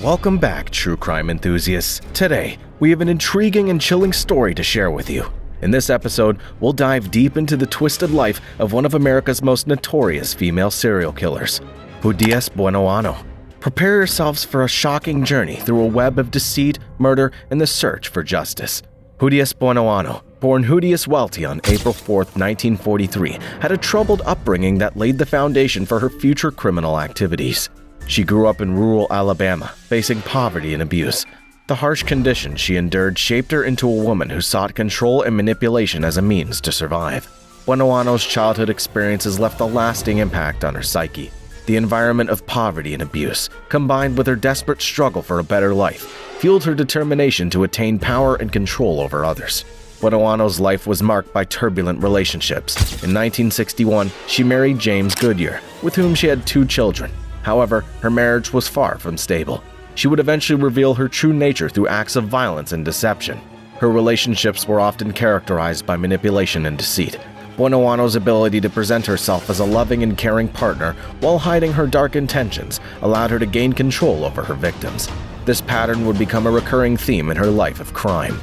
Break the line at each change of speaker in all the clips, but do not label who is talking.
Welcome back, true crime enthusiasts. Today, we have an intriguing and chilling story to share with you. In this episode, we'll dive deep into the twisted life of one of America's most notorious female serial killers, Judias Buenoano. Prepare yourselves for a shocking journey through a web of deceit, murder, and the search for justice. Judias Buenoano, born Judias Welty on April 4, 1943, had a troubled upbringing that laid the foundation for her future criminal activities. She grew up in rural Alabama, facing poverty and abuse. The harsh conditions she endured shaped her into a woman who sought control and manipulation as a means to survive. Buenoano's childhood experiences left a lasting impact on her psyche. The environment of poverty and abuse, combined with her desperate struggle for a better life, fueled her determination to attain power and control over others. Buenoano's life was marked by turbulent relationships. In 1961, she married James Goodyear, with whom she had 2 children. However, her marriage was far from stable. She would eventually reveal her true nature through acts of violence and deception. Her relationships were often characterized by manipulation and deceit. Buenoano's ability to present herself as a loving and caring partner while hiding her dark intentions allowed her to gain control over her victims. This pattern would become a recurring theme in her life of crime.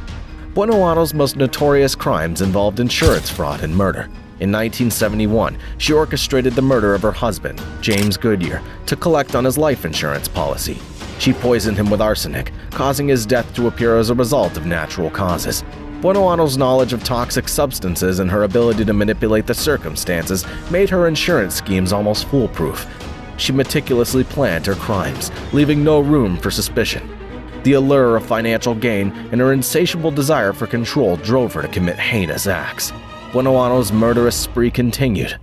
Buenoano's most notorious crimes involved insurance fraud and murder. In 1971, she orchestrated the murder of her husband, James Goodyear, to collect on his life insurance policy. She poisoned him with arsenic, causing his death to appear as a result of natural causes. Buenoano's knowledge of toxic substances and her ability to manipulate the circumstances made her insurance schemes almost foolproof. She meticulously planned her crimes, leaving no room for suspicion. The allure of financial gain and her insatiable desire for control drove her to commit heinous acts. Buenoano's murderous spree continued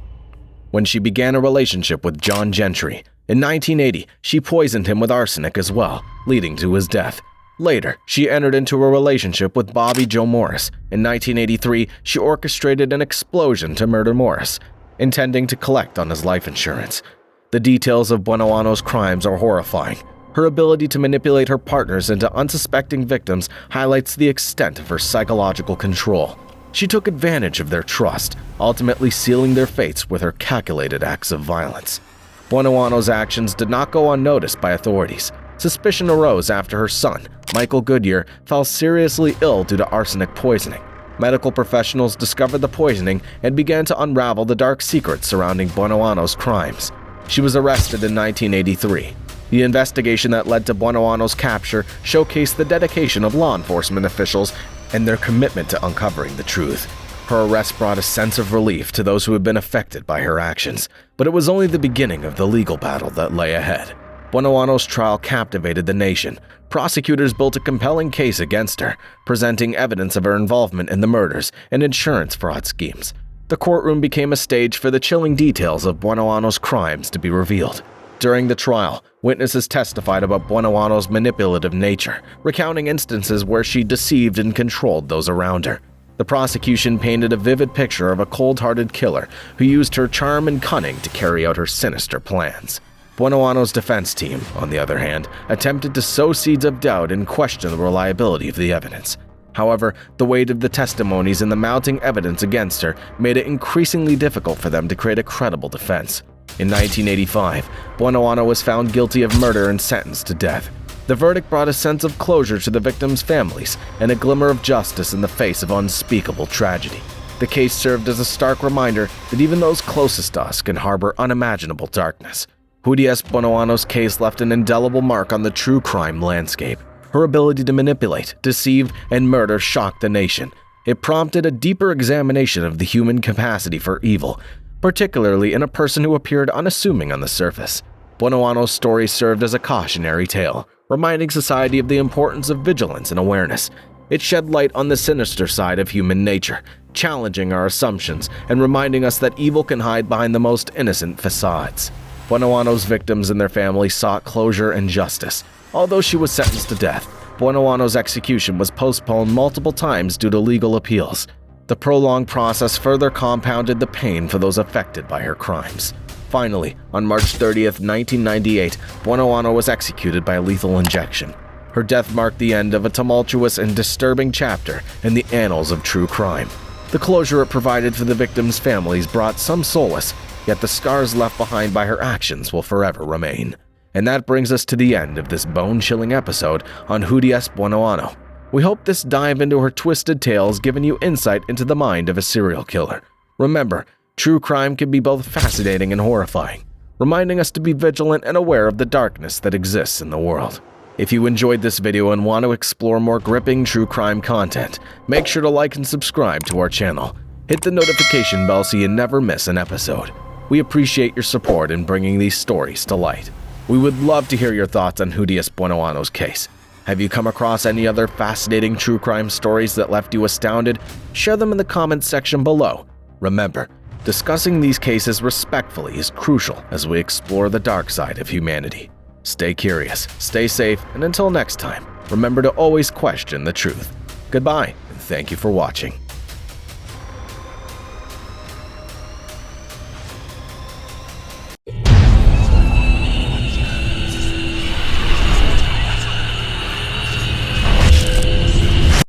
when she began a relationship with John Gentry. In 1980, she poisoned him with arsenic as well, leading to his death. Later, she entered into a relationship with Bobby Joe Morris. In 1983, she orchestrated an explosion to murder Morris, intending to collect on his life insurance. The details of Buenoano's crimes are horrifying. Her ability to manipulate her partners into unsuspecting victims highlights the extent of her psychological control. She took advantage of their trust, ultimately sealing their fates with her calculated acts of violence. Buenoano's actions did not go unnoticed by authorities. Suspicion arose after her son, Michael Goodyear, fell seriously ill due to arsenic poisoning. Medical professionals discovered the poisoning and began to unravel the dark secrets surrounding Buenoano's crimes. She was arrested in 1983. The investigation that led to Buenoano's capture showcased the dedication of law enforcement officials and their commitment to uncovering the truth. Her arrest brought a sense of relief to those who had been affected by her actions, but it was only the beginning of the legal battle that lay ahead. Buenoano's trial captivated the nation. Prosecutors built a compelling case against her, presenting evidence of her involvement in the murders and insurance fraud schemes. The courtroom became a stage for the chilling details of Buenoano's crimes to be revealed. During the trial, witnesses testified about Buenoano's manipulative nature, recounting instances where she deceived and controlled those around her. The prosecution painted a vivid picture of a cold-hearted killer who used her charm and cunning to carry out her sinister plans. Buenoano's defense team, on the other hand, attempted to sow seeds of doubt and question the reliability of the evidence. However, the weight of the testimonies and the mounting evidence against her made it increasingly difficult for them to create a credible defense. In 1985, Buenoano was found guilty of murder and sentenced to death. The verdict brought a sense of closure to the victims' families and a glimmer of justice in the face of unspeakable tragedy. The case served as a stark reminder that even those closest to us can harbor unimaginable darkness. Judias Buenoano's case left an indelible mark on the true crime landscape. Her ability to manipulate, deceive, and murder shocked the nation. It prompted a deeper examination of the human capacity for evil, particularly in a person who appeared unassuming on the surface. Buenoano's story served as a cautionary tale, reminding society of the importance of vigilance and awareness. It shed light on the sinister side of human nature, challenging our assumptions and reminding us that evil can hide behind the most innocent facades. Buenoano's victims and their families sought closure and justice. Although she was sentenced to death, Buenoano's execution was postponed multiple times due to legal appeals. The prolonged process further compounded the pain for those affected by her crimes. Finally, on March 30, 1998, Buenoano was executed by lethal injection. Her death marked the end of a tumultuous and disturbing chapter in the annals of true crime. The closure it provided for the victims' families brought some solace, yet the scars left behind by her actions will forever remain. And that brings us to the end of this bone-chilling episode on Judias Buenoano. We hope this dive into her twisted tale has given you insight into the mind of a serial killer. Remember, true crime can be both fascinating and horrifying, reminding us to be vigilant and aware of the darkness that exists in the world. If you enjoyed this video and want to explore more gripping true crime content, make sure to like and subscribe to our channel. Hit the notification bell so you never miss an episode. We appreciate your support in bringing these stories to light. We would love to hear your thoughts on Judias Buenoano's case. Have you come across any other fascinating true crime stories that left you astounded? Share them in the comments section below. Remember, discussing these cases respectfully is crucial as we explore the dark side of humanity. Stay curious, stay safe, and until next time, remember to always question the truth. Goodbye, and thank you for watching.